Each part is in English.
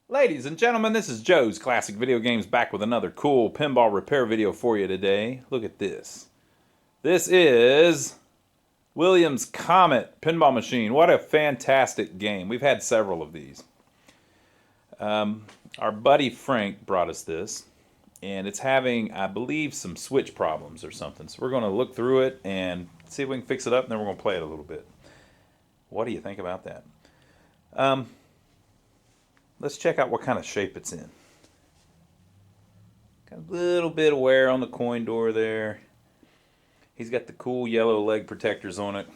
Ladies and gentlemen, this is Joe's Classic Video Games back with another cool pinball repair video for you today. Look at this. This is Williams COMET pinball machine. What a fantastic game. We've had several of these. Our buddy Frank brought us this, and it's having, I believe, some switch problems or something. So we're going to look through it and see if we can fix it up, and then we're going to play it a little bit. What do you think about that? Let's check out what kind of shape it's in. Got a little bit of wear on the coin door there. He's got the cool yellow leg protectors on it.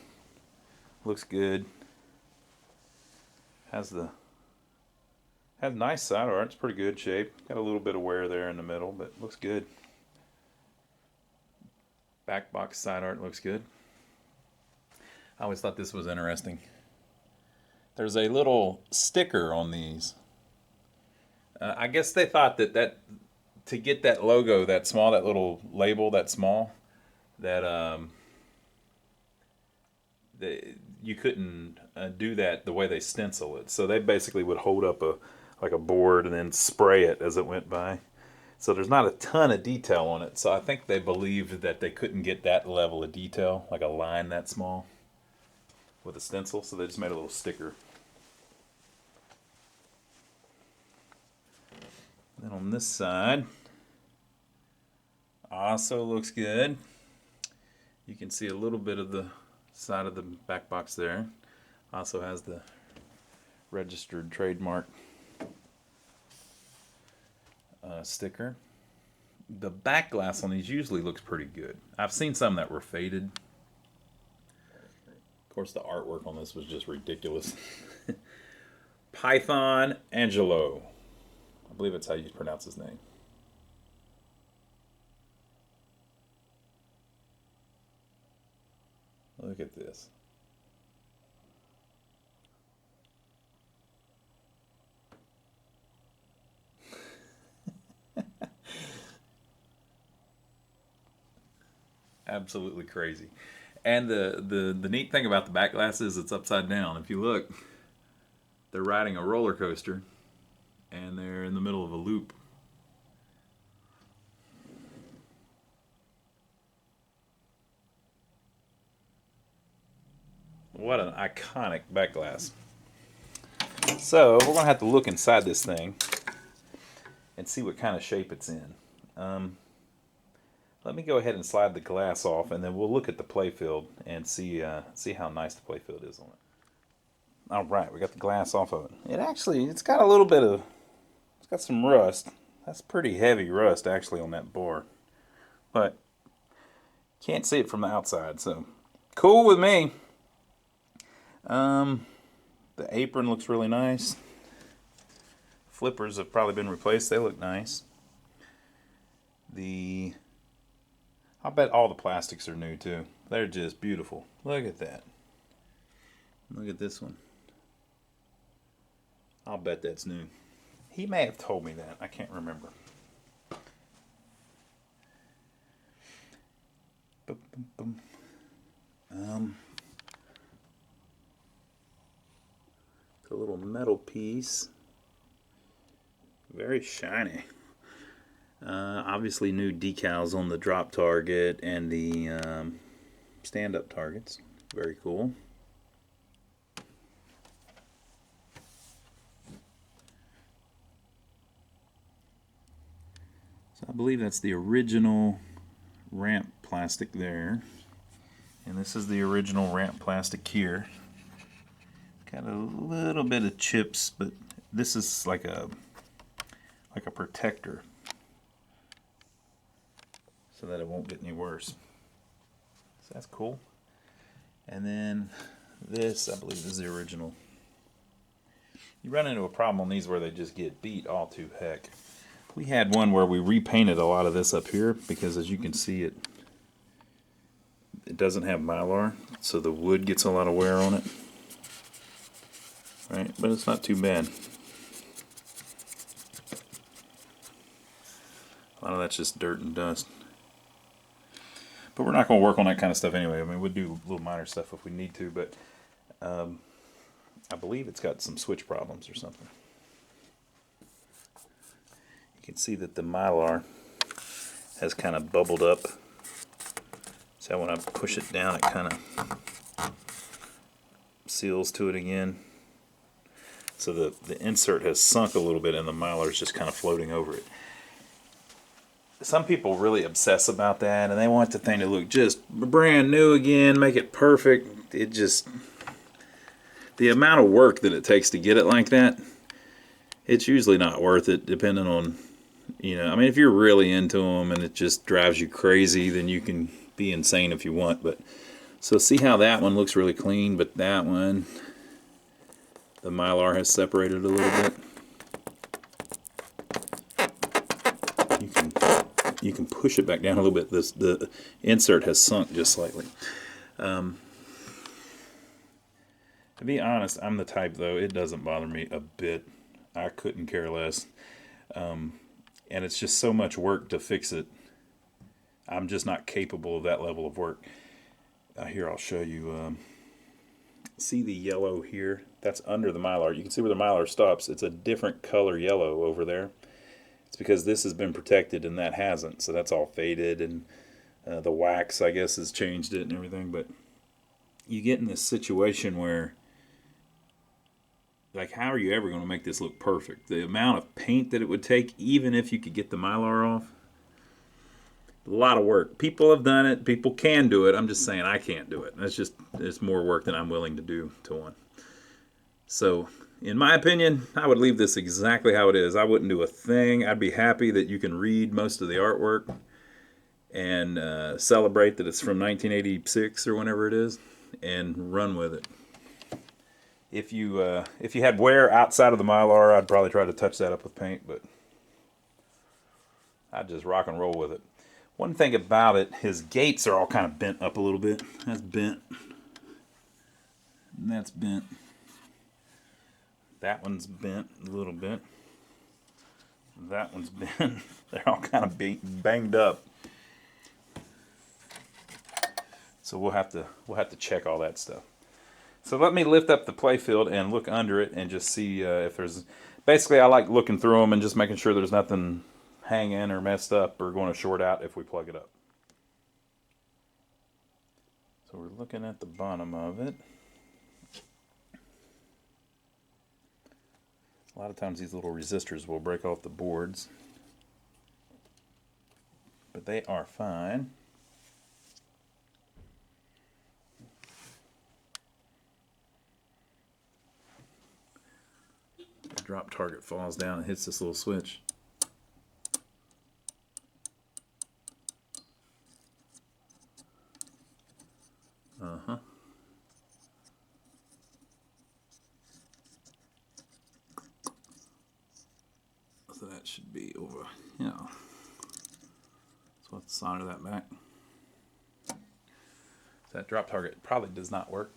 Looks good. Has nice side art. It's pretty good shape. Got a little bit of wear there in the middle, but looks good. Backbox side art looks good. I always thought this was interesting. There's a little sticker on these. I guess they thought that to get that logo that small, that little label that small, that you couldn't do that the way they stencil it. So they basically would hold up like a board and then spray it as it went by. So there's not a ton of detail on it. So I think they believed that they couldn't get that level of detail, like a line that small, with a stencil. So they just made a little sticker. Then on this side, also looks good. You can see a little bit of the side of the back box there. Also has the registered trademark sticker. The back glass on these usually looks pretty good. I've seen some that were faded. Of course, the artwork on this was just ridiculous. Python Angelo. I believe that's how you pronounce his name. Look at this. Absolutely crazy. And the neat thing about the back glass is it's upside down. If you look, they're riding a roller coaster and they're in the middle of a loop. What an iconic back glass. So we're gonna have to look inside this thing and see what kind of shape it's in. Let me go ahead and slide the glass off, and then we'll look at the playfield and see how nice the playfield is on it. All right, we got the glass off of it. It's got a little bit of, it's got some rust. That's pretty heavy rust actually on that bar, but can't see it from the outside. So cool with me. The apron looks really nice. Flippers have probably been replaced. They look nice. I bet all the plastics are new too. They're just beautiful. Look at that. Look at this one. I'll bet that's new. He may have told me that. I can't remember. Boom, boom, boom. It's a little metal piece. Very shiny. Obviously new decals on the drop target and the stand-up targets. Very cool. So I believe that's the original ramp plastic there. And this is the original ramp plastic here. Got a little bit of chips, but this is like a protector so that it won't get any worse. So that's cool. And then this, I believe, is the original. You run into a problem on these where they just get beat all to heck. We had one where we repainted a lot of this up here because, as you can see, it doesn't have Mylar, so the wood gets a lot of wear on it. Right, but it's not too bad. A lot of that's just dirt and dust. But we're not going to work on that kind of stuff anyway. I mean, we'll do little minor stuff if we need to, but I believe it's got some switch problems or something. You can see that the Mylar has kind of bubbled up. So when I push it down, it kind of seals to it again. So the insert has sunk a little bit and the Mylar is just kind of floating over it. Some people really obsess about that and they want the thing to look just brand new again, make it perfect. It just, the amount of work that it takes to get it like that, it's usually not worth it, depending on, you know, I mean, if you're really into them and it just drives you crazy, then you can be insane if you want. But so see how that one looks really clean, but that one, the Mylar has separated a little bit. You can push it back down a little bit. The insert has sunk just slightly. To be honest, I'm the type, though, it doesn't bother me a bit. I couldn't care less. And it's just so much work to fix it. I'm just not capable of that level of work. Here, I'll show you. See the yellow here? That's under the Mylar. You can see where the Mylar stops. It's a different color yellow over there. It's because this has been protected and that hasn't. So that's all faded, and the wax, I guess, has changed it and everything. But you get in this situation where, like, how are you ever going to make this look perfect? The amount of paint that it would take, even if you could get the Mylar off, a lot of work. People have done it. People can do it. I'm just saying I can't do it. It's more work than I'm willing to do to one. So, in my opinion, I would leave this exactly how it is. I wouldn't do a thing. I'd be happy that you can read most of the artwork and celebrate that it's from 1986 or whenever it is, and run with it. If you had wear outside of the Mylar, I'd probably try to touch that up with paint, but I'd just rock and roll with it. One thing about it, his gates are all kind of bent up a little bit. That's bent. And that's bent. That one's bent a little bit. That one's bent. They're all kind of banged up. So we'll have to check all that stuff. So let me lift up the Playfield and look under it and just see if there's... Basically, I like looking through them and just making sure there's nothing hanging or messed up or going to short out if we plug it up. So we're looking at the bottom of it. A lot of times these little resistors will break off the boards, but they are fine. The drop target falls down and hits this little switch. So that should be over, you know. So let's solder that back. So that drop target probably does not work.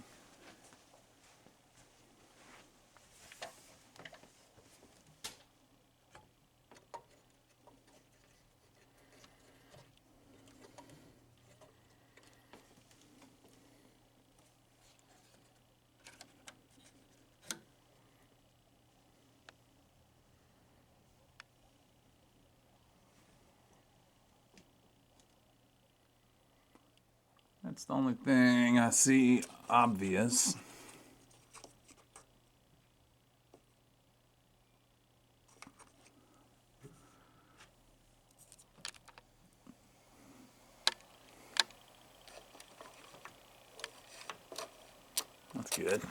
That's the only thing I see obvious. That's good.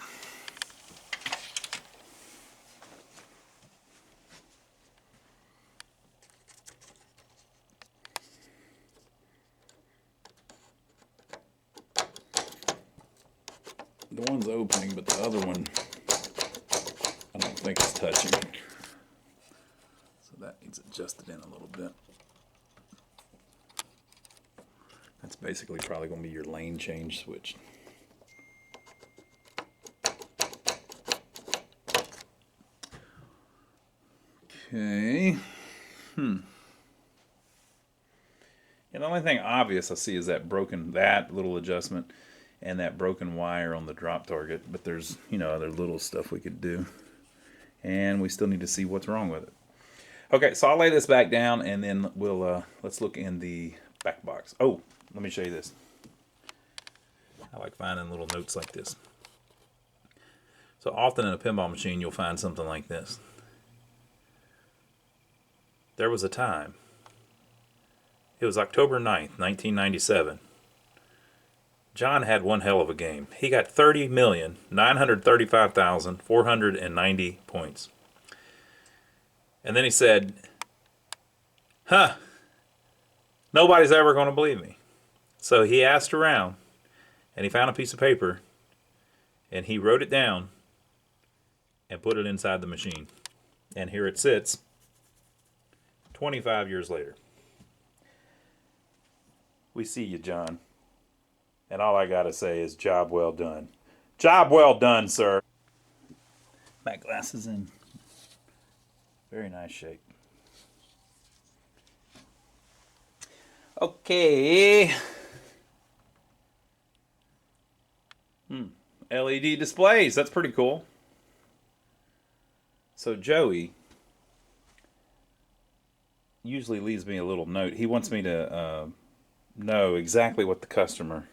The one's opening, but the other one, I don't think it's touching. So that needs adjusted in a little bit. That's basically probably going to be your lane change switch. Okay. And the only thing obvious I see is that little adjustment and that broken wire on the drop target. But there's, you know, other little stuff we could do. And we still need to see what's wrong with it. Okay, so I'll lay this back down, and then we'll let's look in the back box. Oh, let me show you this. I like finding little notes like this. So often in a pinball machine, you'll find something like this. There was a time. It was October 9th, 1997. John had one hell of a game. He got 30,935,490 points. And then he said, huh, nobody's ever going to believe me. So he asked around, and he found a piece of paper, and he wrote it down and put it inside the machine. And here it sits 25 years later. We see you, John. And all I got to say is job well done. Job well done, sir. Back glass is in very nice shape. Okay. LED displays. That's pretty cool. So Joey usually leaves me a little note. He wants me to know exactly what the customer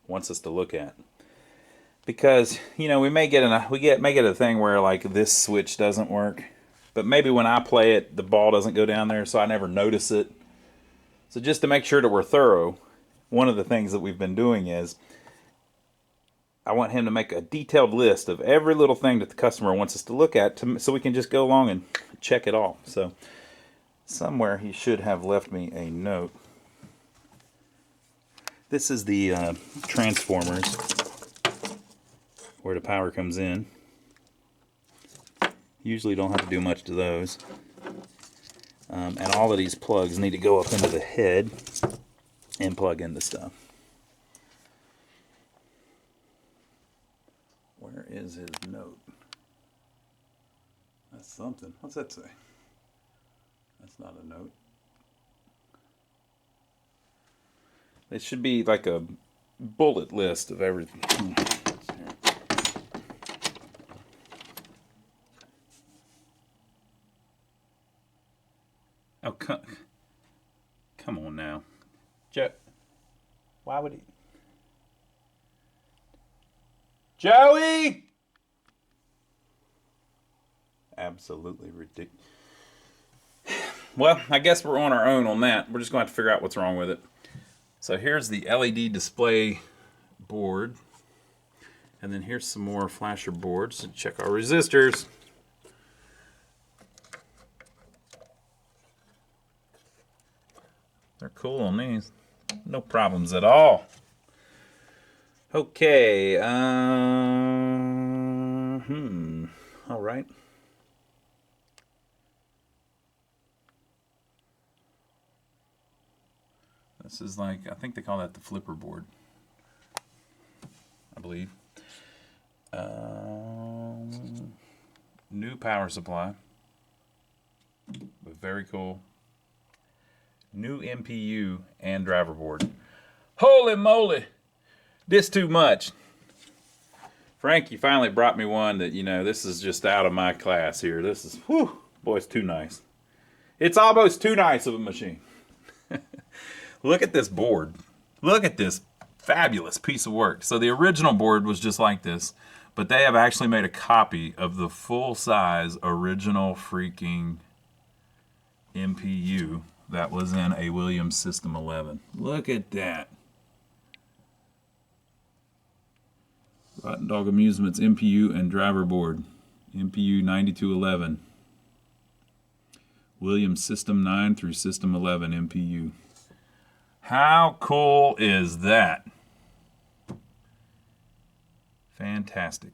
wants us to look at, because you know we may get a thing where like this switch doesn't work, but maybe when I play it the ball doesn't go down there, so I never notice it. So just to make sure that we're thorough, one of the things that we've been doing is I want him to make a detailed list of every little thing that the customer wants us to look at, so we can just go along and check it all. So somewhere he should have left me a note. This is the transformers where the power comes in. Usually don't have to do much to those. And all of these plugs need to go up into the head and plug into stuff. Where is his note? That's something. What's that say? That's not a note. It should be like a bullet list of everything. Oh, come on now. Joe, why would he? Joey! Absolutely ridiculous. Well, I guess we're on our own on that. We're just going to have to figure out what's wrong with it. So here's the LED display board. And then here's some more flasher boards to check our resistors. They're cool on these. No problems at all. Okay. All right. This is like, I think they call that the flipper board, I believe. New power supply, but very cool. New MPU and driver board. Holy moly, this too much. Frank, you finally brought me one that, you know, this is just out of my class here. This is, whew, boy, it's too nice. It's almost too nice of a machine. Look at this board. Look at this fabulous piece of work. So the original board was just like this, but they have actually made a copy of the full-size original freaking MPU that was in a Williams System 11. Look at that. Rotten Dog Amusements MPU and driver board. MPU 9211. Williams System 9 through System 11 MPU. How cool is that? Fantastic.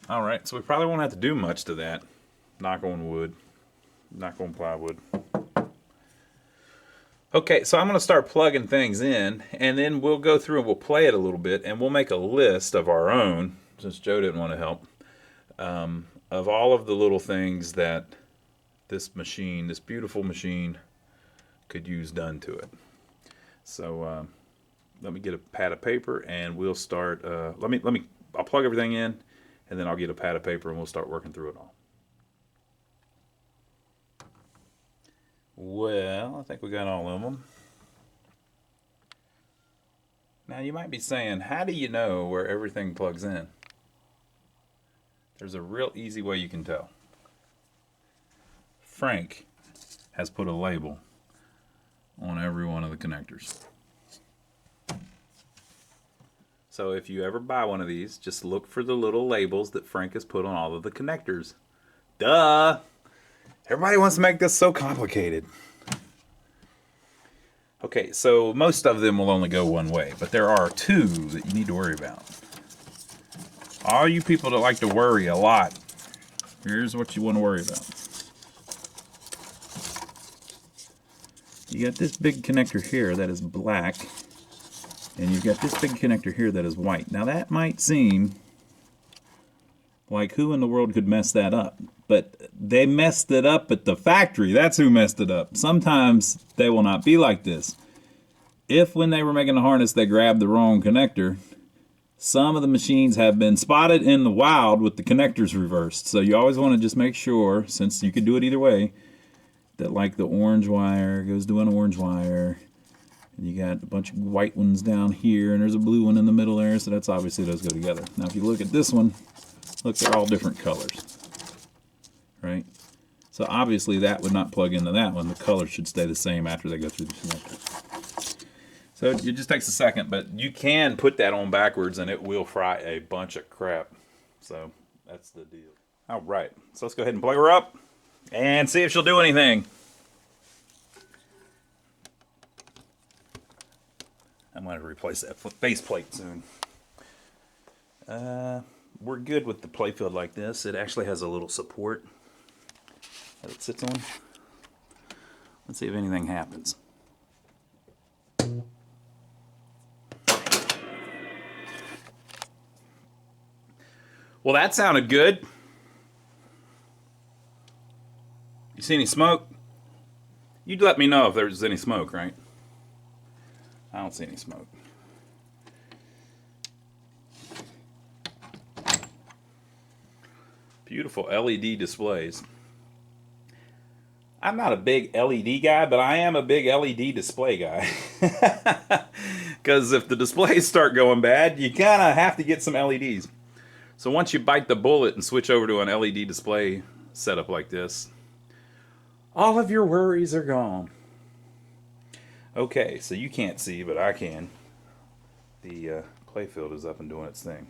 All right, so we probably won't have to do much to that. Knock on wood. Knock on plywood. Okay, so I'm going to start plugging things in, and then we'll go through and we'll play it a little bit, and we'll make a list of our own, since Joe didn't want to help, of all of the little things that this machine, this beautiful machine, could use done to it. So let me get a pad of paper, and we'll start. I'll plug everything in, and then I'll get a pad of paper and we'll start working through it all. Well, I think we got all of them. Now you might be saying, how do you know where everything plugs in? There's a real easy way you can tell. Frank has put a label on every one of the connectors. So if you ever buy one of these, just look for the little labels that Frank has put on all of the connectors. Duh! Everybody wants to make this so complicated. Okay, so most of them will only go one way, but there are two that you need to worry about. All you people that like to worry a lot, here's what you want to worry about. You got this big connector here that is black, and you've got this big connector here that is white. Now that might seem like who in the world could mess that up? But they messed it up at the factory. That's who messed it up. Sometimes they will not be like this. If when they were making the harness they grabbed the wrong connector, some of the machines have been spotted in the wild with the connectors reversed. So you always want to just make sure, since you could do it either way, that like the orange wire goes to an orange wire, and you got a bunch of white ones down here, and there's a blue one in the middle there, so that's obviously those go together. Now if you look at this one, look, they're all different colors. Right? So obviously that would not plug into that one. The color should stay the same after they go through the connector. So it just takes a second, but you can put that on backwards and it will fry a bunch of crap. So that's the deal. All right, so let's go ahead and plug her up and see if she'll do anything. I'm going to replace that faceplate soon. We're good with the Playfield like this. It actually has a little support that it sits on. Let's see if anything happens. Well, that sounded good. You see any smoke? You'd let me know if there's any smoke, right? I don't see any smoke. Beautiful LED displays. I'm not a big LED guy, but I am a big LED display guy. Because if the displays start going bad, you kind of have to get some LEDs. So once you bite the bullet and switch over to an LED display setup like this, all of your worries are gone. Okay, so you can't see, but I can. The Playfield is up and doing its thing.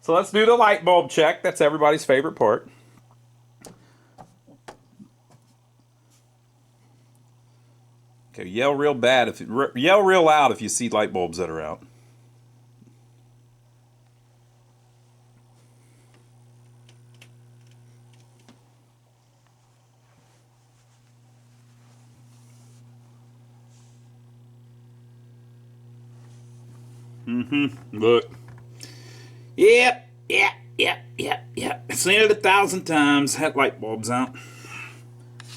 So let's do the light bulb check. That's everybody's favorite part. Okay, yell real loud if you see light bulbs that are out. Look. Yep. I've seen it 1,000 times. Had light bulbs out. I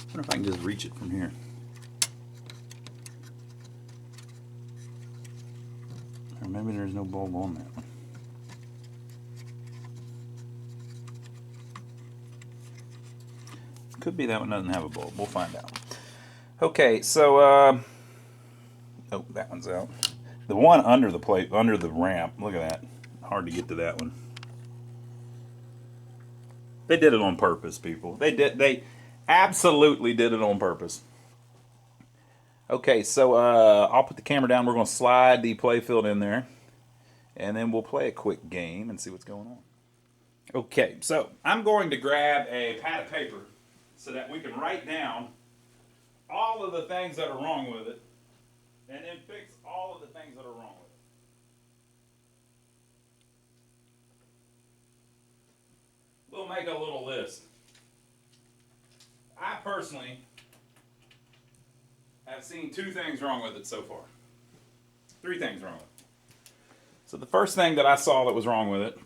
wonder if I can just reach it from here. Or maybe there's no bulb on that one. Could be that one doesn't have a bulb. We'll find out. Okay, so oh, that one's out. The one under the plate, under the ramp. Look at that. Hard to get to that one. They did it on purpose, people. They absolutely did it on purpose. Okay, so I'll put the camera down. We're going to slide the Playfield in there, and then we'll play a quick game and see what's going on. Okay, so I'm going to grab a pad of paper so that we can write down all of the things that are wrong with it, and then fix all of the things that are wrong with it. We'll make a little list. I personally have seen 2 things wrong with it so far. 3 things wrong with it. So the first thing that I saw that was wrong with it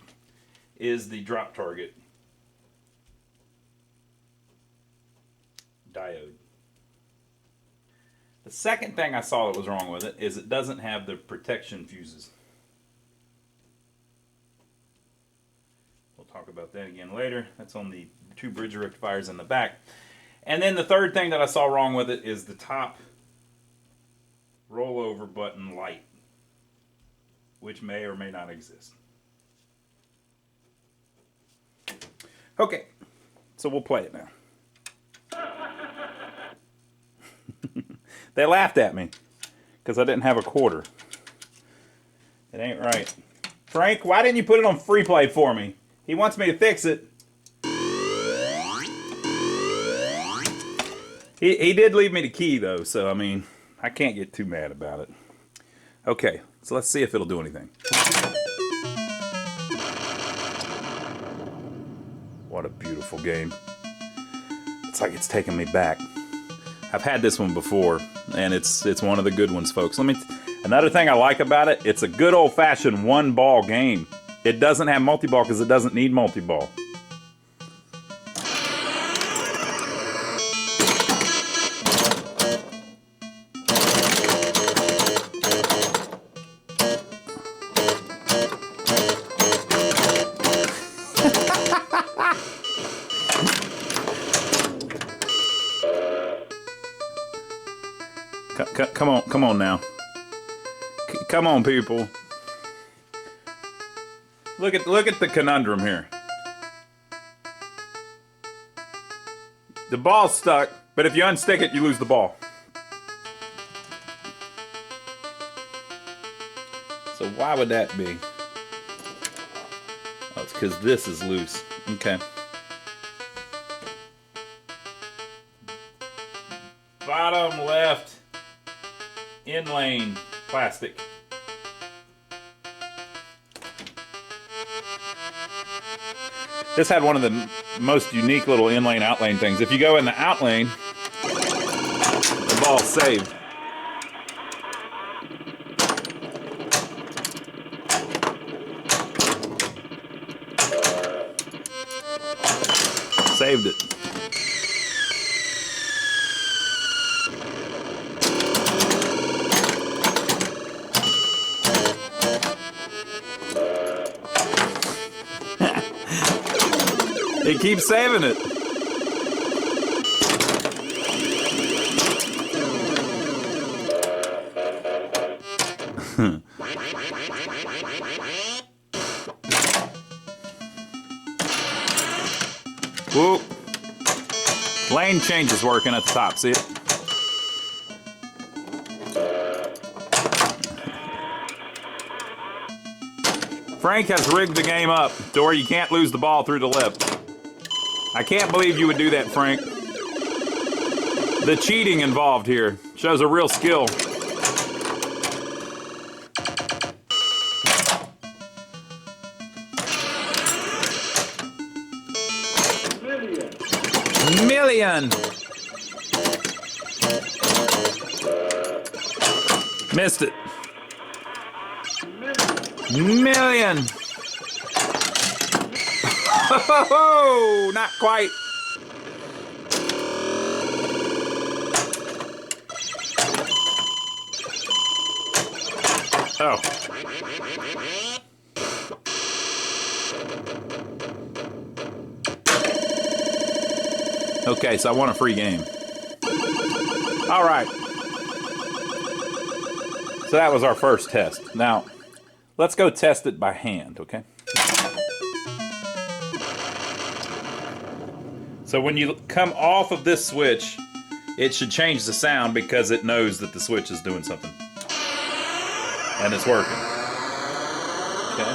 is the drop target diode. The second thing I saw that was wrong with it is it doesn't have the protection fuses. We'll talk about that again later. That's on the 2 bridge rectifiers in the back. And then the third thing that I saw wrong with it is the top rollover button light, which may or may not exist. Okay, so we'll play it now. They laughed at me because I didn't have a quarter. It ain't right. Frank, why didn't you put it on free play for me? He wants me to fix it. He did leave me the key though, so I mean, I can't get too mad about it. Okay, so let's see if it'll do anything. What a beautiful game. It's like it's taking me back. I've had this one before, and it's one of the good ones, folks. Another thing I like about it, it's a good old-fashioned one-ball game. It doesn't have multi-ball because it doesn't need multi-ball. Come on now. Come on, people. Look at the conundrum here. The ball's stuck, but if you unstick it, you lose the ball. So why would that be? Oh, it's because this is loose. Okay. Bottom left in-lane plastic. This had one of the most unique little in-lane, out-lane things. If you go in the out-lane, the ball's saved. Saved it. It keeps saving it. Whoop. Lane change is working at the top, see it? Frank has rigged the game up to where you can't lose the ball through the lip. I can't believe you would do that, Frank. The cheating involved here shows a real skill. Million. Missed it. Million. Oh, not quite. Oh. Okay, so I want a free game. All right. So that was our first test. Now, let's go test it by hand, okay? So when you come off of this switch, it should change the sound because it knows that the switch is doing something. And it's working. Okay?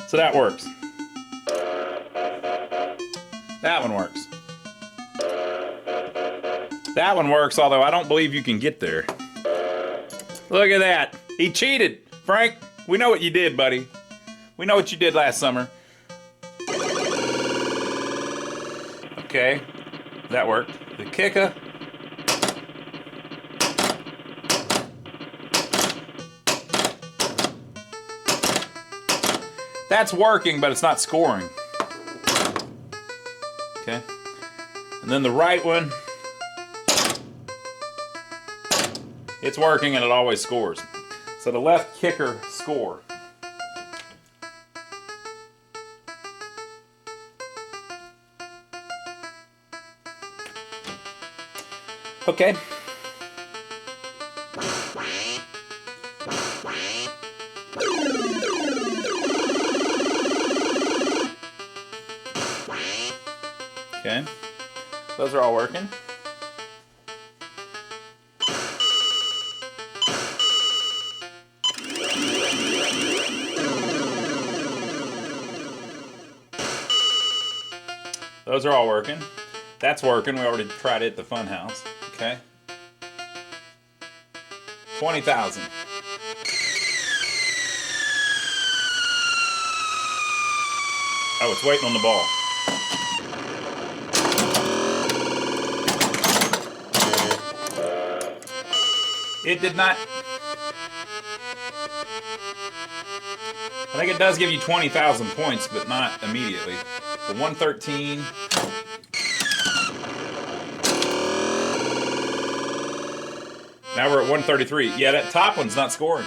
So that works. That one works. That one works, although I don't believe you can get there. Look at that. He cheated. Frank, we know what you did, buddy. We know what you did last summer. Okay, that worked. The kicker. That's working, but it's not scoring. Okay. And then the right one. It's working and it always scores. So the left kicker score. Okay. Okay. Those are all working. Those are all working. That's working. We already tried it at the fun house. Okay. 20,000. Oh, it's waiting on the ball. It did not. I think it does give you 20,000 points, but not immediately. So 113. Now we're at 133. Yeah, that top one's not scoring.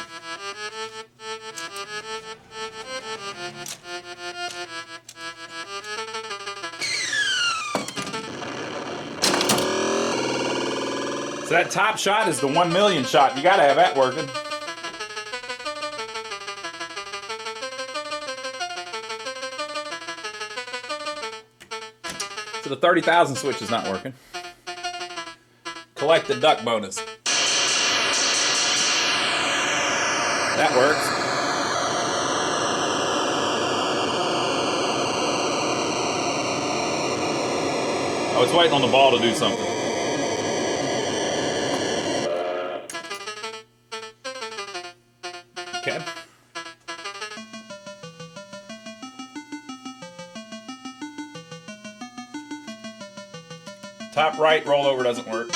So that top shot is the 1 million shot. You gotta have that working. So the 30,000 switch is not working. Collect the duck bonus. That works. Oh, it's waiting on the ball to do something. Okay. Top right rollover doesn't work.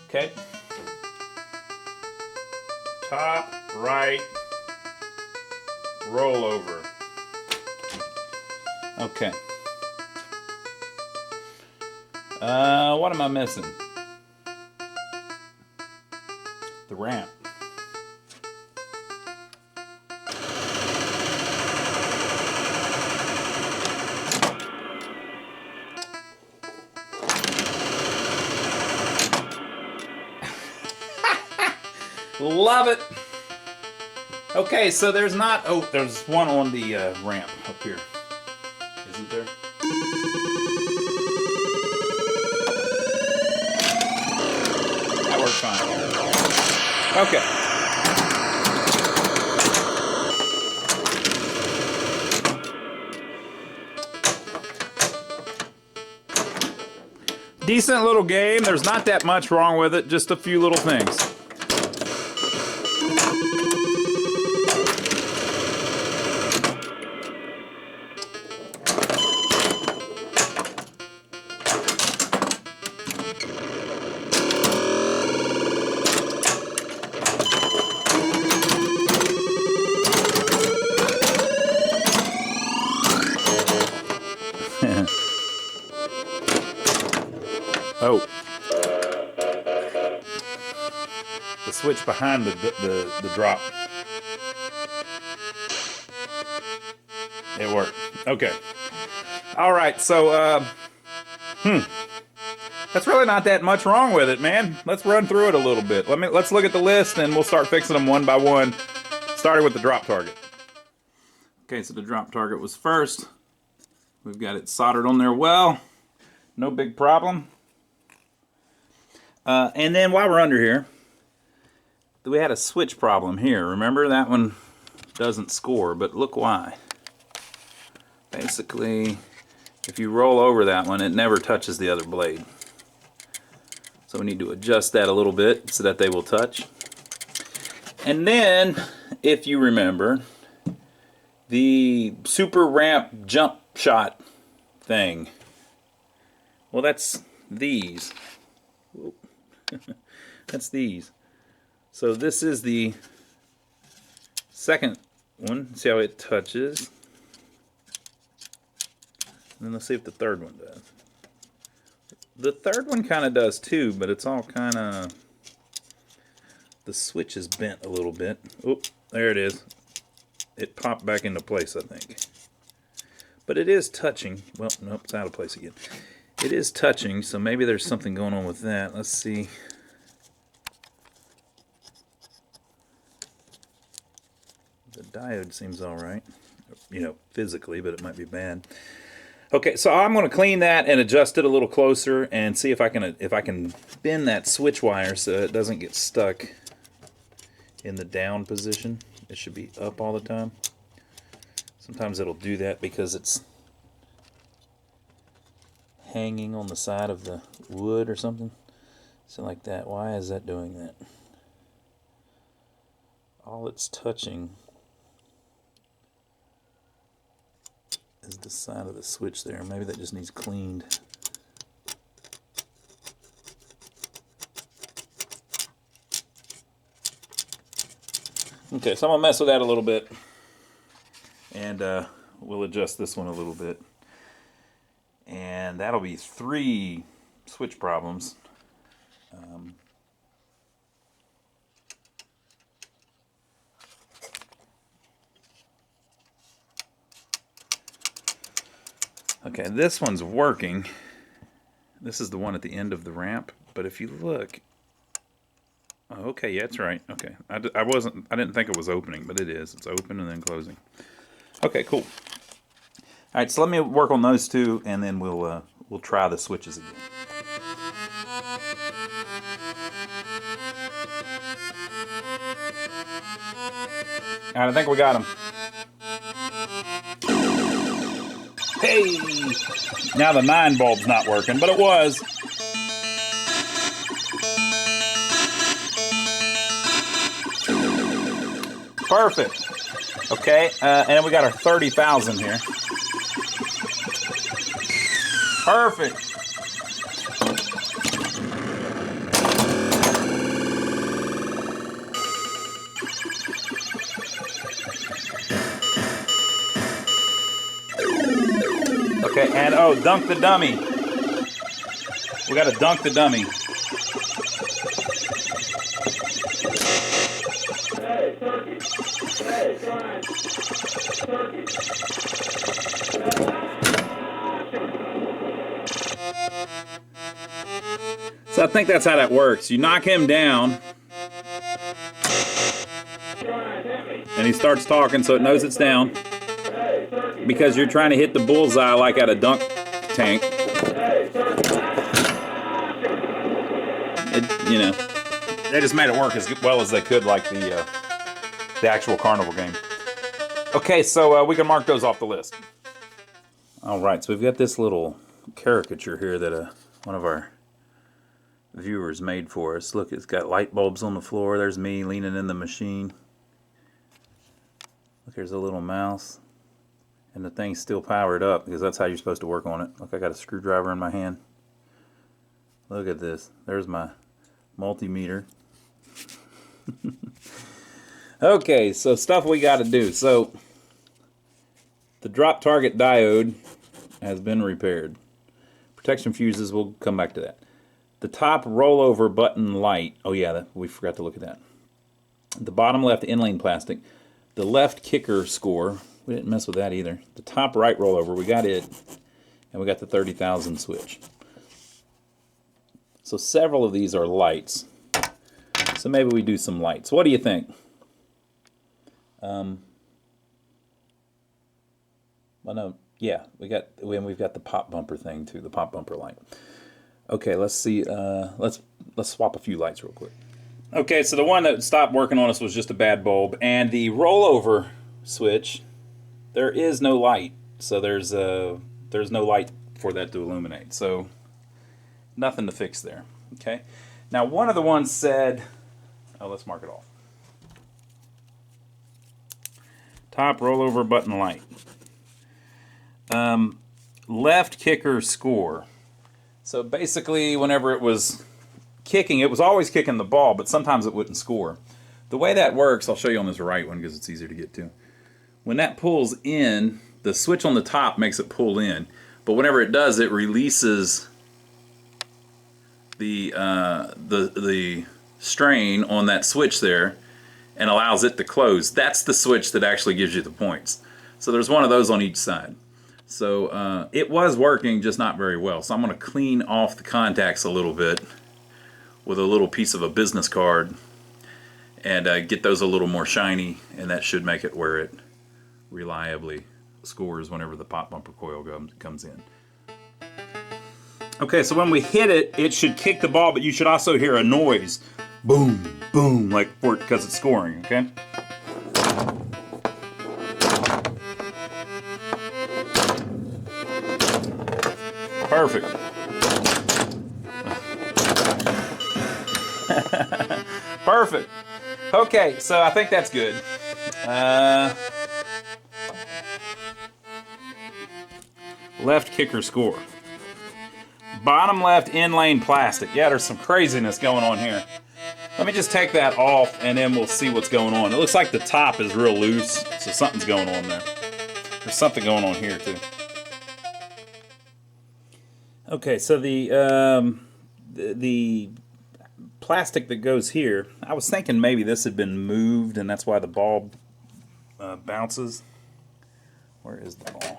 Okay. Top right rollover. Okay. What am I missing? The ramp. Love it. Okay, so there's not. Oh, there's one on the ramp up here. Isn't there? That works fine. Okay. Decent little game. There's not that much wrong with it. Just a few little things. Oh. The switch behind the drop. It worked. Okay. All right, so, that's really not that much wrong with it, man. Let's run through it a little bit. Let's look at the list and we'll start fixing them one by one, starting with the drop target. Okay, so the drop target was first. We've got it soldered on there well. No big problem. And then while we're under here, we had a switch problem here. Remember, that one doesn't score, but look why. Basically, if you roll over that one, it never touches the other blade. So we need to adjust that a little bit so that they will touch. And then, if you remember, the super ramp jump shot thing. Well, that's these. That's these. So this is the second one. See how it touches. And then let's see if the third one does. The third one kind of does too, but it's all kind of... The switch is bent a little bit. Oh, there it is. It popped back into place, I think. But it is touching. Well, nope, it's out of place again. It is touching, so maybe there's something going on with that. Let's see. The diode seems all right, you know, physically, but it might be bad. Okay, so I'm going to clean that and adjust it a little closer and see if I can bend that switch wire so it doesn't get stuck in the down position. It should be up all the time. Sometimes it'll do that because it's hanging on the side of the wood or something. So like that. Why is that doing that? All it's touching is the side of the switch there. Maybe that just needs cleaned. Okay, so I'm going to mess with that a little bit. And we'll adjust this one a little bit. And that'll be 3 switch problems. Okay, this one's working. This is the one at the end of the ramp. But if you look, oh, okay, yeah, that's right. Okay, I didn't think it was opening, but it is. It's open and then closing. Okay, cool. All right, so let me work on those 2, and then we'll try the switches again. All right, I think we got them. Hey! Now the 9 bulb's not working, but it was. Perfect. Okay, and then we got our 30,000 here. Perfect. Okay, and oh, dunk the dummy. We got to dunk the dummy. Hey, turkey. Hey, Brian. Turkey. So I think that's how that works. You knock him down, and he starts talking so it knows it's down. Because you're trying to hit the bullseye like at a dunk tank. You know, they just made it work as well as they could, like the actual carnival game. Okay, so we can mark those off the list. All right, so we've got this little caricature here that one of our viewers made for us. Look, it's got light bulbs on the floor. There's me leaning in the machine. Look, there's a little mouse. And the thing's still powered up because that's how you're supposed to work on it. Look, I got a screwdriver in my hand. Look at this. There's my multimeter. Okay, so stuff we got to do. So the drop target diode has been repaired. Protection fuses, we'll come back to that. The top rollover button light. Oh yeah, we forgot to look at that. The bottom left inlane plastic. The left kicker score. We didn't mess with that either. The top right rollover, we got it, and we got the 30,000 switch. So several of these are lights. So maybe we do some lights. What do you think? Well, no, yeah, we've got the pop bumper thing too, the pop bumper light. Okay, let's see. Let's swap a few lights real quick. Okay, so the one that stopped working on us was just a bad bulb, and the rollover switch. There is no light, so there's no light for that to illuminate. So nothing to fix there. Okay. Now one of the ones said, oh, let's mark it off. Top rollover button light. Left kicker score. So basically, whenever it was kicking, it was always kicking the ball, but sometimes it wouldn't score. The way that works, I'll show you on this right one because it's easier to get to. When that pulls in, the switch on the top makes it pull in. But whenever it does, it releases the strain on that switch there and allows it to close. That's the switch that actually gives you the points. So there's one of those on each side. So it was working, just not very well. So I'm going to clean off the contacts a little bit with a little piece of a business card and get those a little more shiny, and that should make it where it reliably scores whenever the pop bumper coil comes in. Okay, so when we hit it, it should kick the ball, but you should also hear a noise. Boom, boom, like because it's scoring, okay? Perfect. Perfect. Okay, so I think that's good. Left kicker score. Bottom left in lane plastic. Yeah, there's some craziness going on here. Let me just take that off and then we'll see what's going on. It looks like the top is real loose, so something's going on there. There's something going on here too. Okay, so the plastic that goes here, I was thinking maybe this had been moved and that's why the ball bounces. Where is the ball?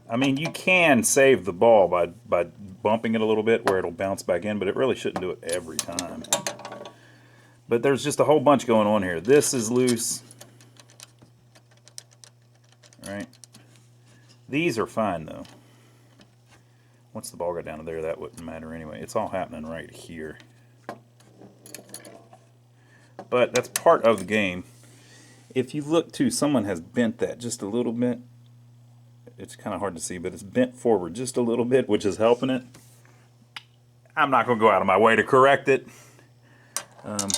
I mean, you can save the ball by bumping it a little bit where it'll bounce back in, but it really shouldn't do it every time. But there's just a whole bunch going on here. This is loose. Right? These are fine, though. Once the ball got down to there, that wouldn't matter anyway. It's all happening right here. But that's part of the game. If you look, too, someone has bent that just a little bit. It's kind of hard to see, but it's bent forward just a little bit, which is helping it. I'm not going to go out of my way to correct it. And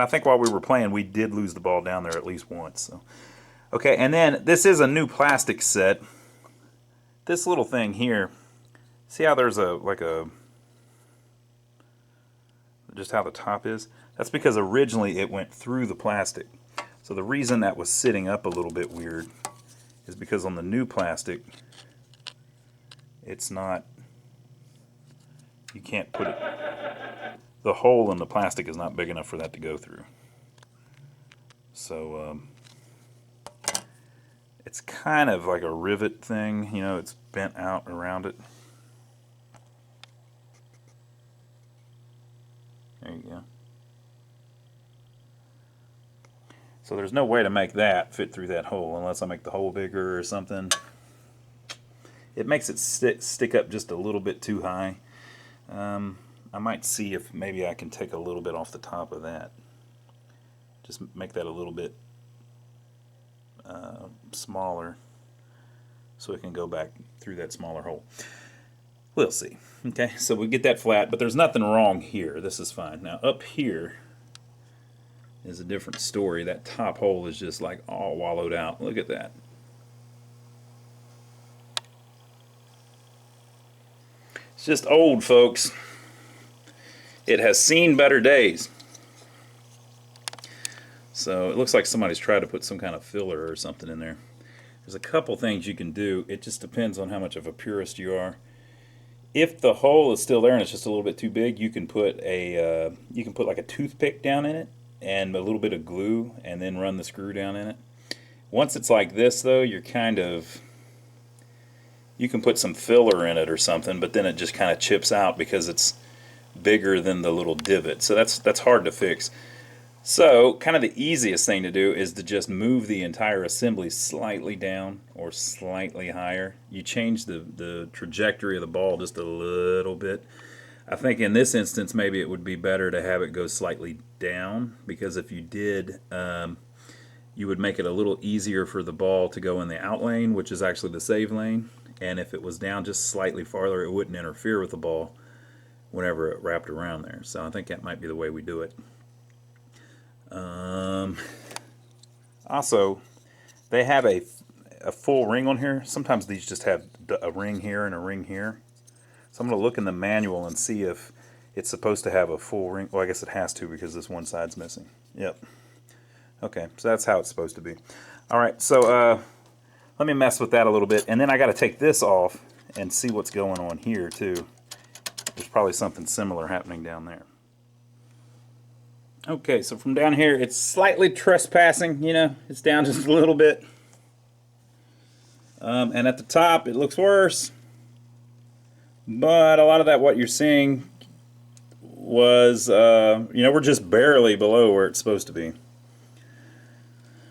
I think while we were playing, we did lose the ball down there at least once. So. Okay, and then this is a new plastic set. This little thing here, see how there's just how the top is? That's because originally it went through the plastic. So the reason that was sitting up a little bit weird is because on the new plastic, it's not, you can't put it, the hole in the plastic is not big enough for that to go through. So it's kind of like a rivet thing, you know, it's bent out around it. There you go. So there's no way to make that fit through that hole unless I make the hole bigger or something. It makes it stick up just a little bit too high. I might see if maybe I can take a little bit off the top of that. Just make that a little bit smaller so it can go back through that smaller hole. We'll see. Okay, so we get that flat, but there's nothing wrong here. This is fine. Now up here is a different story. That top hole is just like all wallowed out. Look at that. It's just old, folks. It has seen better days. So it looks like somebody's tried to put some kind of filler or something in there. There's a couple things you can do. It just depends on how much of a purist you are. If the hole is still there and it's just a little bit too big, you can put like a toothpick down in it and a little bit of glue and then run the screw down in it. Once it's like this, though, you're kind of, you can put some filler in it or something, but then it just kind of chips out because it's bigger than the little divot. So that's hard to fix. So kind of the easiest thing to do is to just move the entire assembly slightly down or slightly higher. You change the trajectory of the ball just a little bit. I think in this instance maybe it would be better to have it go slightly down, because if you did, you would make it a little easier for the ball to go in the out lane, which is actually the save lane, and if it was down just slightly farther, it wouldn't interfere with the ball whenever it wrapped around there. So I think that might be the way we do it. Also, they have a full ring on here. Sometimes these just have a ring here and a ring here. So I'm going to look in the manual and see if it's supposed to have a full ring. Well, I guess it has to because this one side's missing. Yep. Okay, so that's how it's supposed to be. All right, so let let me mess with that a little bit, and then I got to take this off and see what's going on here too. There's probably something similar happening down there. Okay, so from down here, it's slightly trespassing, you know, it's down just a little bit. And at the top, it looks worse. But a lot of that, what you're seeing, was, you know, we're just barely below where it's supposed to be.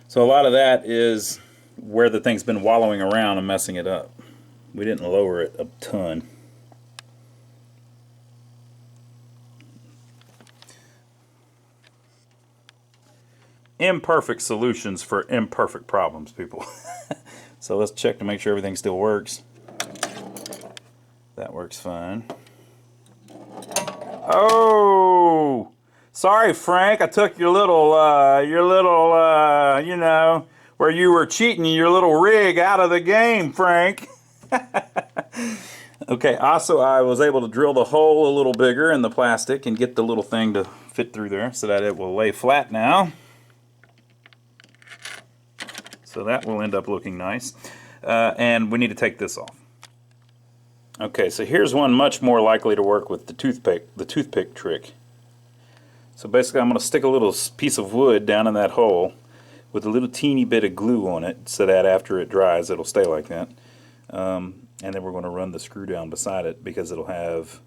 So a lot of that is where the thing's been wallowing around and messing it up. We didn't lower it a ton. Imperfect solutions for imperfect problems, people. So let's check to make sure everything still works. That works fine. Oh! Sorry, Frank, I took your little, you know, where you were cheating your little rig out of the game, Frank. Okay, also I was able to drill the hole a little bigger in the plastic and get the little thing to fit through there so that it will lay flat now. So that will end up looking nice. And we need to take this off. Okay, so here's one much more likely to work with the toothpick trick. So basically I'm going to stick a little piece of wood down in that hole with a little teeny bit of glue on it so that after it dries it'll stay like that. And then we're going to run the screw down beside it because it'll have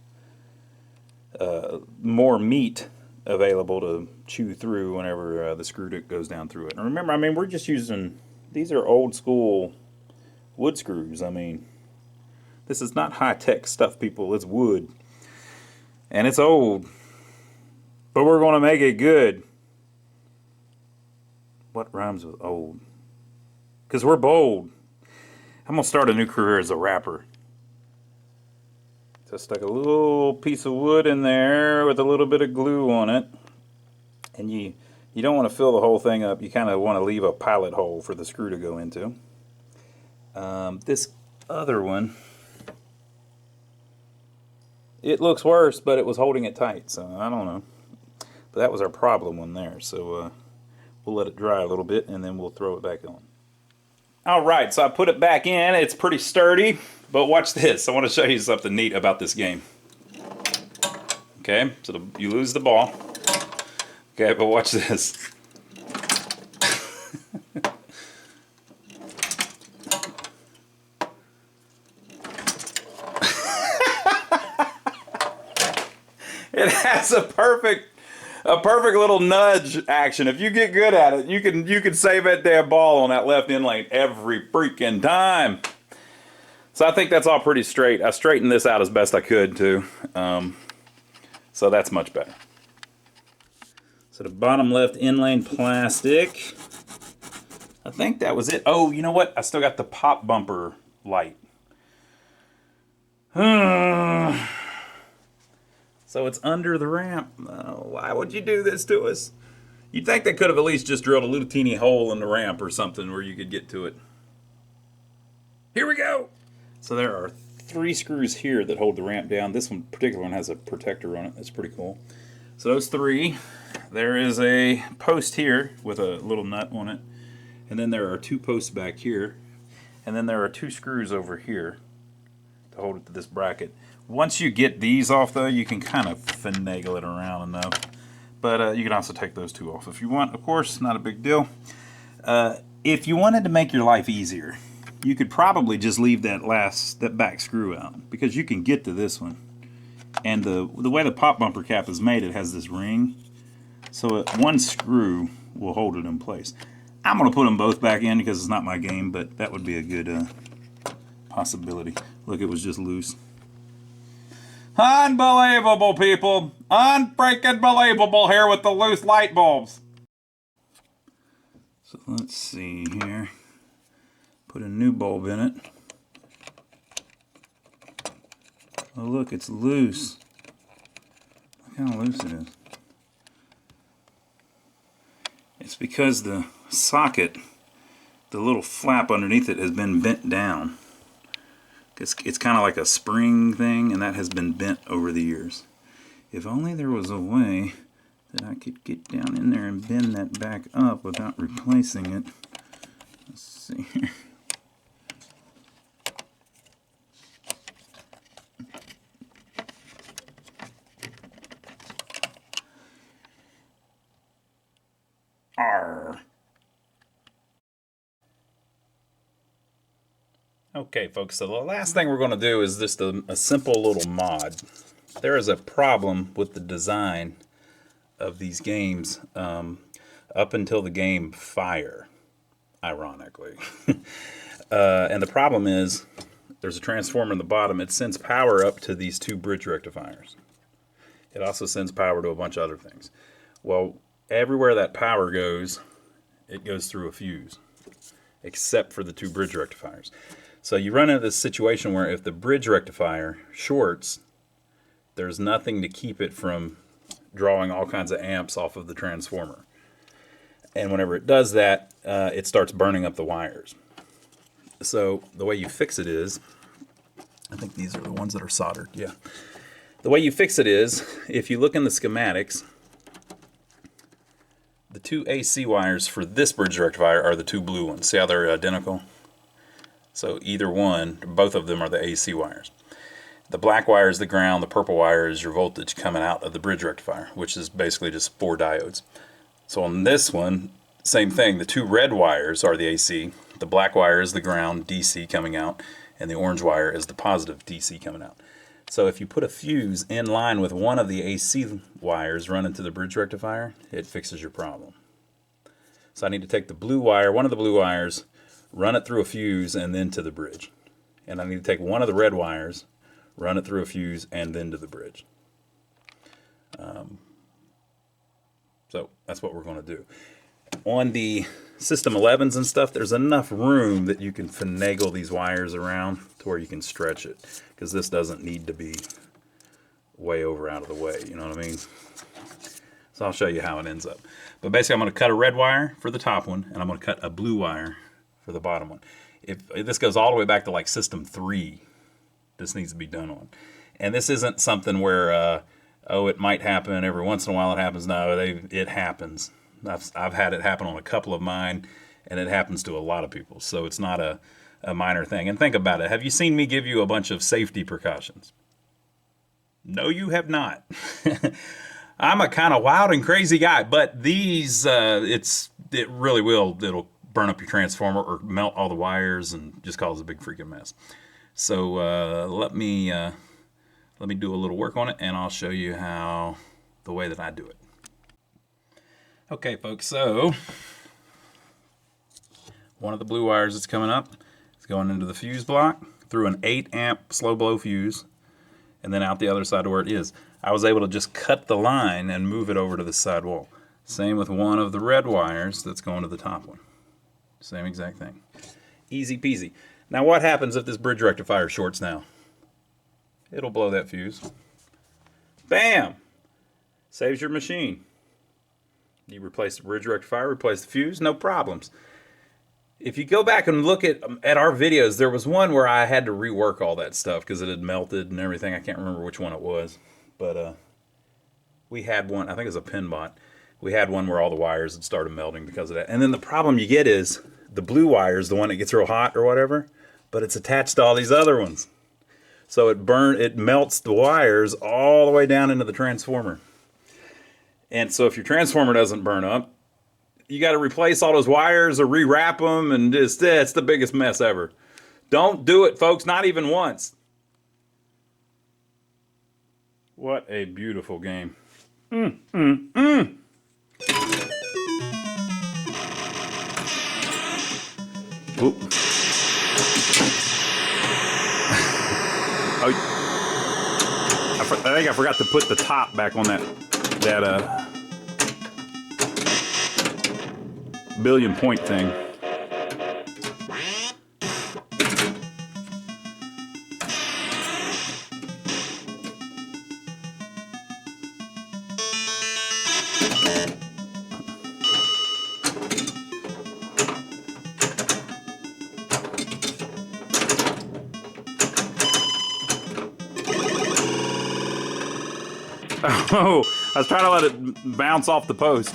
more meat available to chew through whenever the screw goes down through it. And remember, I mean, we're just using, these are old school wood screws. I mean, this is not high-tech stuff, people. It's wood. And it's old. But we're going to make it good. What rhymes with old? Because we're bold. I'm going to start a new career as a rapper. So I stuck a little piece of wood in there with a little bit of glue on it. And you don't want to fill the whole thing up. You kind of want to leave a pilot hole for the screw to go into. This other one, it looks worse, but it was holding it tight, so I don't know. But that was our problem one there, so we'll let it dry a little bit and then we'll throw it back on. Alright, so I put it back in. It's pretty sturdy, but watch this. I want to show you something neat about this game. Okay, so you lose the ball. Okay, but watch this. It has a perfect little nudge action. If you get good at it, you can save that damn ball on that left end lane every freaking time. So I think that's all pretty straight. I straightened this out as best I could too. So that's much better. So the bottom left end lane plastic. I think that was it. Oh, you know what? I still got the pop bumper light. So it's under the ramp. Oh, why would you do this to us? You'd think they could have at least just drilled a little teeny hole in the ramp or something where you could get to it. Here we go! So there are 3 screws here that hold the ramp down. This one, particular one, has a protector on it. That's pretty cool. So those 3. There is a post here with a little nut on it. And then there are 2 posts back here. And then there are 2 screws over here to hold it to this bracket. Once you get these off, though, you can kind of finagle it around enough. But you can also take those 2 off if you want. Of course, not a big deal. If you wanted to make your life easier, you could probably just leave that back screw out, because you can get to this one. And the way the pop bumper cap is made, it has this ring. So one screw will hold it in place. I'm going to put them both back in because it's not my game, but that would be a good possibility. Look, it was just loose. Unbelievable, people. Unfreaking believable here with the loose light bulbs. So let's see here. Put a new bulb in it. Oh, look, it's loose. Look how loose it is. It's because the socket, the little flap underneath it, has been bent down. It's kind of like a spring thing, and that has been bent over the years. If only there was a way that I could get down in there and bend that back up without replacing it. Let's see here. Arr. Okay, folks, so the last thing we're going to do is just a simple little mod. There is a problem with the design of these games up until the game Fire, ironically. And the problem is there's a transformer in the bottom. It sends power up to these two bridge rectifiers. It also sends power to a bunch of other things. Well, everywhere that power goes, it goes through a fuse, except for the two bridge rectifiers. So you run into this situation where if the bridge rectifier shorts, there's nothing to keep it from drawing all kinds of amps off of the transformer. And whenever it does that, it starts burning up the wires. So the way you fix it is, I think these are the ones that are soldered, yeah. The way you fix it is, if you look in the schematics, the two AC wires for this bridge rectifier are the two blue ones. See how they're identical? So either one, both of them are the AC wires. The black wire is the ground, the purple wire is your voltage coming out of the bridge rectifier, which is basically just 4 diodes. So on this one, same thing, the two red wires are the AC, the black wire is the ground, DC coming out, and the orange wire is the positive DC coming out. So if you put a fuse in line with one of the AC wires running to the bridge rectifier, it fixes your problem. So I need to take the blue wire, one of the blue wires, run it through a fuse and then to the bridge. And I need to take one of the red wires, run it through a fuse and then to the bridge. So that's what we're going to do. On the System 11s and stuff, there's enough room that you can finagle these wires around to where you can stretch it, because this doesn't need to be way over out of the way, you know what I mean? So I'll show you how it ends up. But basically I'm going to cut a red wire for the top one, and I'm going to cut a blue wire for the bottom one. If this goes all the way back to like System 3, this needs to be done on. And this isn't something where, oh, it might happen every once in a while. It happens. No, it happens. I've had it happen on a couple of mine, and it happens to a lot of people. So it's not a minor thing. And think about it. Have you seen me give you a bunch of safety precautions? No, you have not. I'm a kind of wild and crazy guy, but these, it really will. It'll burn up your transformer or melt all the wires and just cause a big freaking mess. So let me do a little work on it, and I'll show you how the way that I do it. Okay, folks. So one of the blue wires that's coming up is going into the fuse block through an 8 amp slow blow fuse, and then out the other side to where it is. I was able to just cut the line and move it over to the side wall. Same with one of the red wires that's going to the top one. Same exact thing. Easy peasy. Now what happens if this bridge rectifier shorts now? It'll blow that fuse. Bam! Saves your machine. You replace the bridge rectifier, replace the fuse, no problems. If you go back and look at our videos, there was one where I had to rework all that stuff because it had melted and everything. I can't remember which one it was. But we had one, I think it was a Pinball. We had one where all the wires had started melting because of that. And then the problem you get is the blue wire is the one that gets real hot or whatever, but it's attached to all these other ones. So it melts the wires all the way down into the transformer. And so if your transformer doesn't burn up, you got to replace all those wires or rewrap them, and it's the biggest mess ever. Don't do it, folks, not even once. What a beautiful game. Oop. I think I forgot to put the top back on that billion point thing. Oh, I was trying to let it bounce off the post.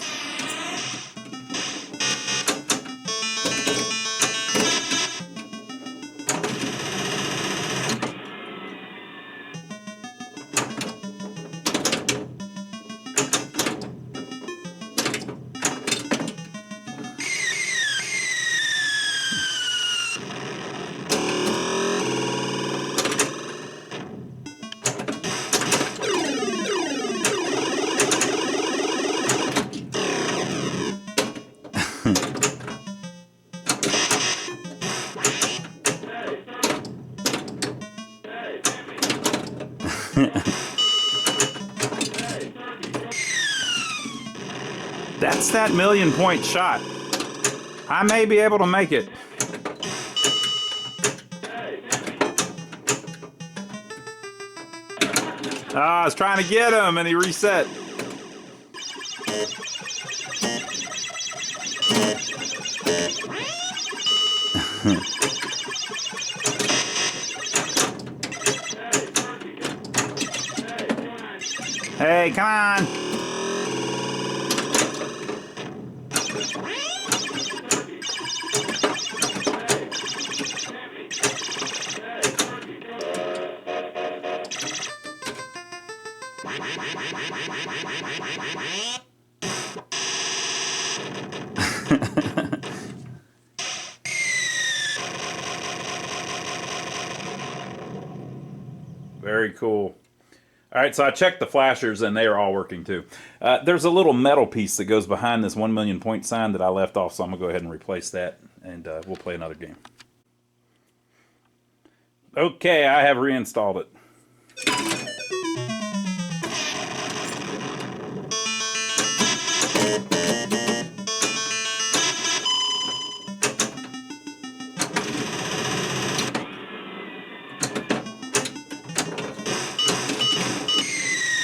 What's that 1,000,000-point shot? I may be able to make it. I was trying to get him and he reset. Hey, come on. Very cool. All right, so I checked the flashers, and they are all working too. There's a little metal piece that goes behind this 1,000,000-point sign that I left off, so I'm going to go ahead and replace that, and we'll play another game. Okay, I have reinstalled it.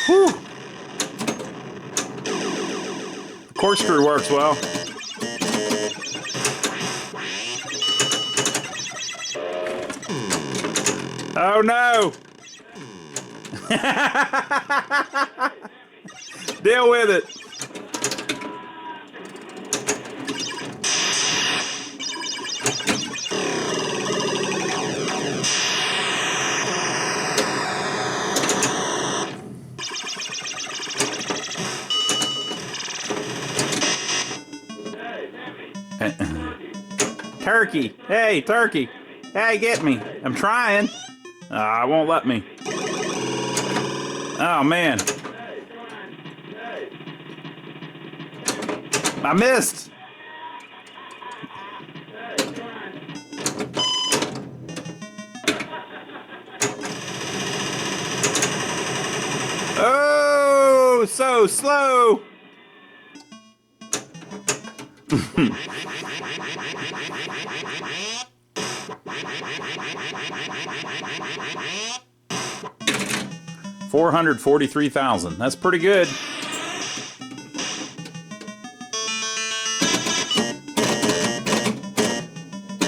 Whew. The corkscrew works well. Oh no! Deal with it. Turkey. Hey, turkey. Hey, get me. I'm trying. Won't let me. Oh, man. I missed. Oh, so slow. $443,000. That's pretty good.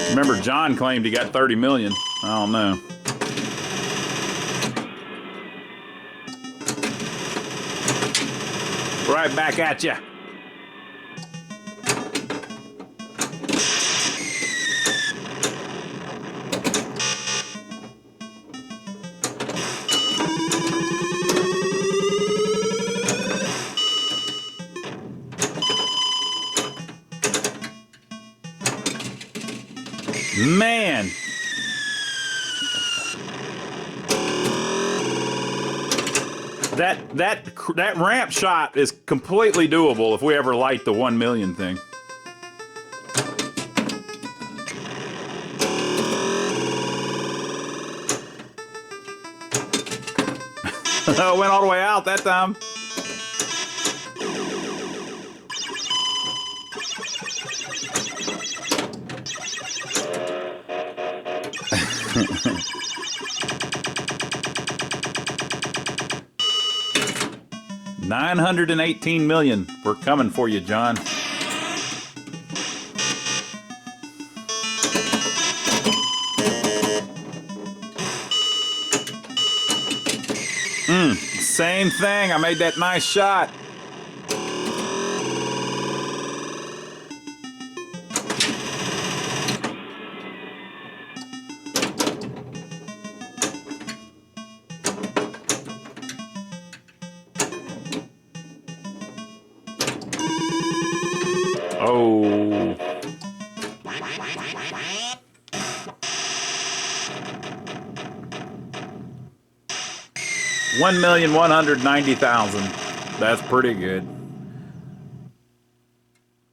Remember, John claimed he got 30 million. I don't know. Right back at ya. Man. That ramp shot is completely doable if we ever light the 1 million thing. Went all the way out that time. $918 million. We're coming for you, John. Same thing. I made that nice shot. Oh. $1,190,000. That's pretty good.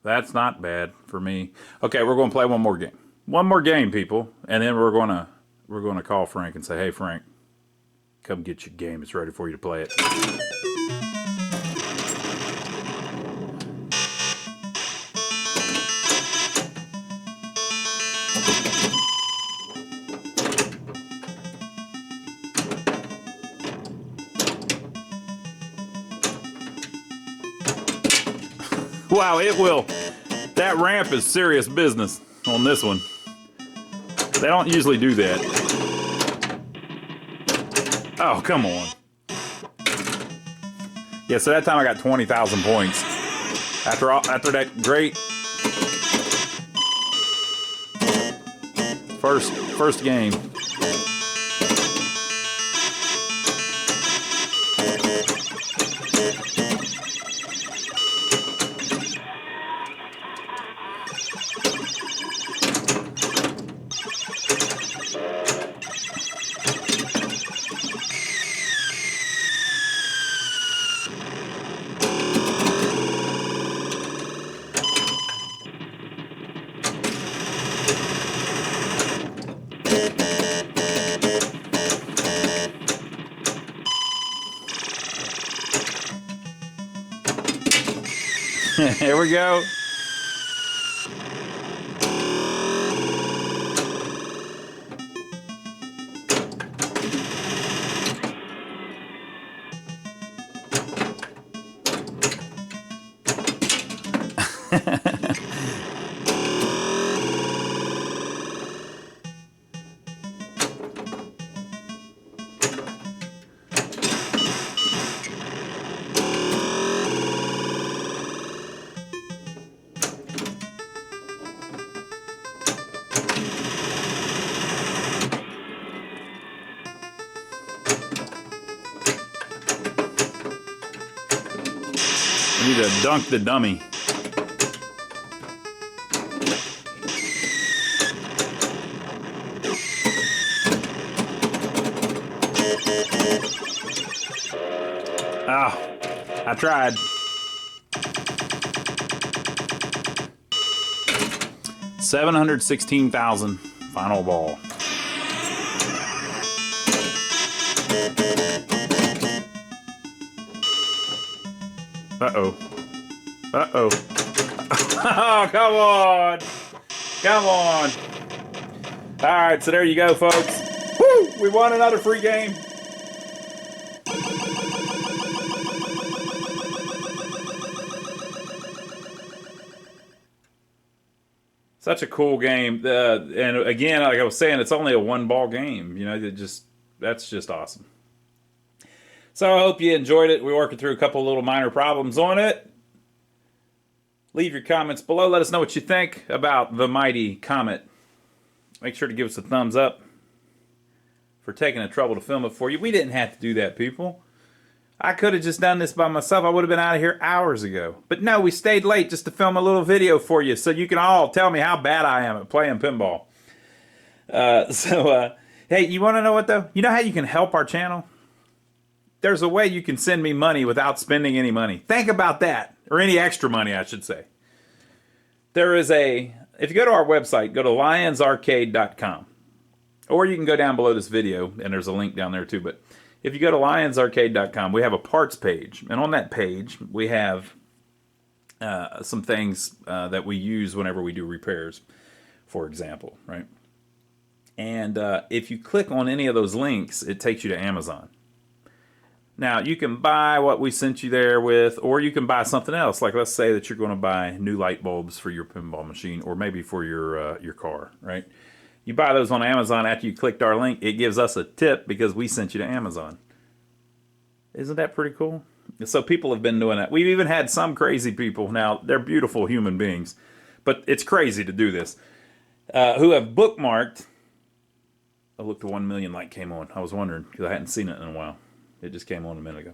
That's not bad for me. Okay, we're going to play one more game. One more game, people, and then we're going to call Frank and say, "Hey, Frank, come get your game. It's ready for you to play it." Wow, it will. That ramp is serious business on this one. They don't usually do that. Oh, come on. Yeah, so that time I got 20,000 points. After that great first game. Here we go. We need to dunk the dummy. Ah, I tried. $716,000 final ball. Uh-oh. Uh-oh. Oh, come on. Come on. All right, so there you go, folks. Woo! We won another free game. Such a cool game. And again, like I was saying, it's only a one-ball game. You know, that's just awesome. So I hope you enjoyed it. We're working through a couple little minor problems on it. Leave your comments below. Let us know what you think about the mighty Comet. Make sure to give us a thumbs up for taking the trouble to film it for you. We didn't have to do that, people. I could have just done this by myself. I would have been out of here hours ago. But no, we stayed late just to film a little video for you so you can all tell me how bad I am at playing pinball. Hey, you want to know what, though? You know how you can help our channel? There's a way you can send me money without spending any money. Think about that. Or any extra money, I should say. If you go to our website, go to lionsarcade.com. Or you can go down below this video, and there's a link down there too. But if you go to lionsarcade.com, we have a parts page. And on that page, we have some things that we use whenever we do repairs, for example, right? And if you click on any of those links, it takes you to Amazon. Now, you can buy what we sent you there with, or you can buy something else. Like, let's say that you're going to buy new light bulbs for your pinball machine, or maybe for your car, right? You buy those on Amazon after you clicked our link. It gives us a tip because we sent you to Amazon. Isn't that pretty cool? So people have been doing that. We've even had some crazy people. Now, they're beautiful human beings, but it's crazy to do this. Who have bookmarked. Oh, look, the 1 million light came on. I was wondering because I hadn't seen it in a while. It just came on a minute ago.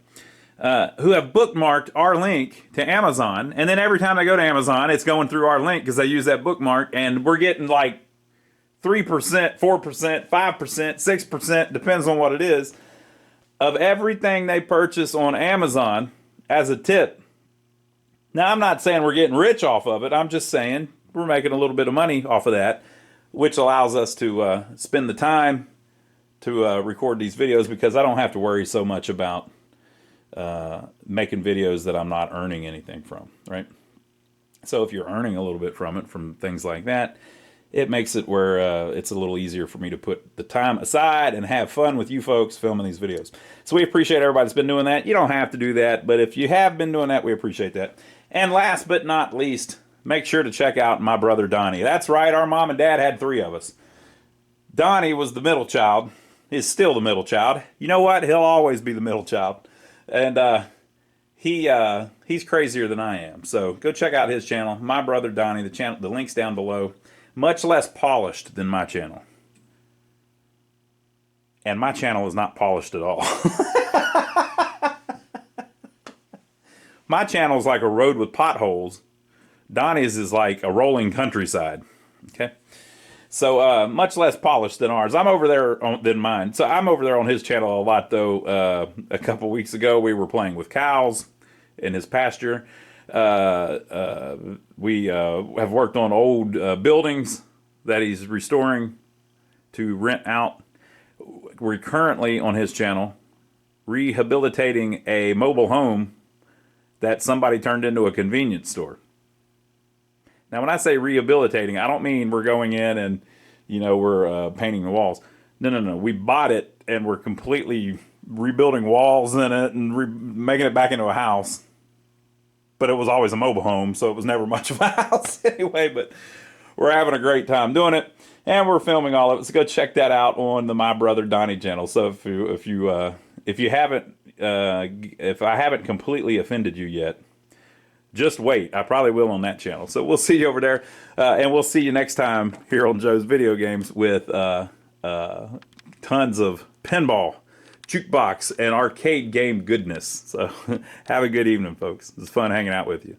Who have bookmarked our link to Amazon, and then every time I go to Amazon, it's going through our link because I use that bookmark, and we're getting like 3%, 4%, 5%, 6%, depends on what it is, of everything they purchase on Amazon as a tip. Now, I'm not saying we're getting rich off of it. I'm just saying we're making a little bit of money off of that, which allows us to spend the time to record these videos because I don't have to worry so much about making videos that I'm not earning anything from, right? So if you're earning a little bit from it, from things like that, it makes it where it's a little easier for me to put the time aside and have fun with you folks filming these videos. So we appreciate everybody that's been doing that. You don't have to do that, but if you have been doing that, we appreciate that. And last but not least, make sure to check out my brother Donnie. That's right, our mom and dad had 3 of us. Donnie was the middle child, is still the middle child. You know what? He'll always be the middle child. And he's crazier than I am. So go check out his channel, my brother Donnie. The link's down below. Much less polished than my channel. And my channel is not polished at all. My channel is like a road with potholes. Donnie's is like a rolling countryside. Okay? So much less polished than ours. I'm over there than mine. So I'm over there on his channel a lot, though. A couple weeks ago, we were playing with cows in his pasture. We have worked on old buildings that he's restoring to rent out. We're currently on his channel rehabilitating a mobile home that somebody turned into a convenience store. Now, when I say rehabilitating, I don't mean we're going in and, you know, we're painting the walls. No. We bought it and we're completely rebuilding walls in it and making it back into a house. But it was always a mobile home, so it was never much of a house anyway. But we're having a great time doing it, and we're filming all of it. So go check that out on the My Brother Donnie channel. So if I haven't completely offended you yet, just wait. I probably will on that channel. So we'll see you over there, and we'll see you next time here on Joe's Video Games with tons of pinball, jukebox, and arcade game goodness. So have a good evening, folks. It's fun hanging out with you.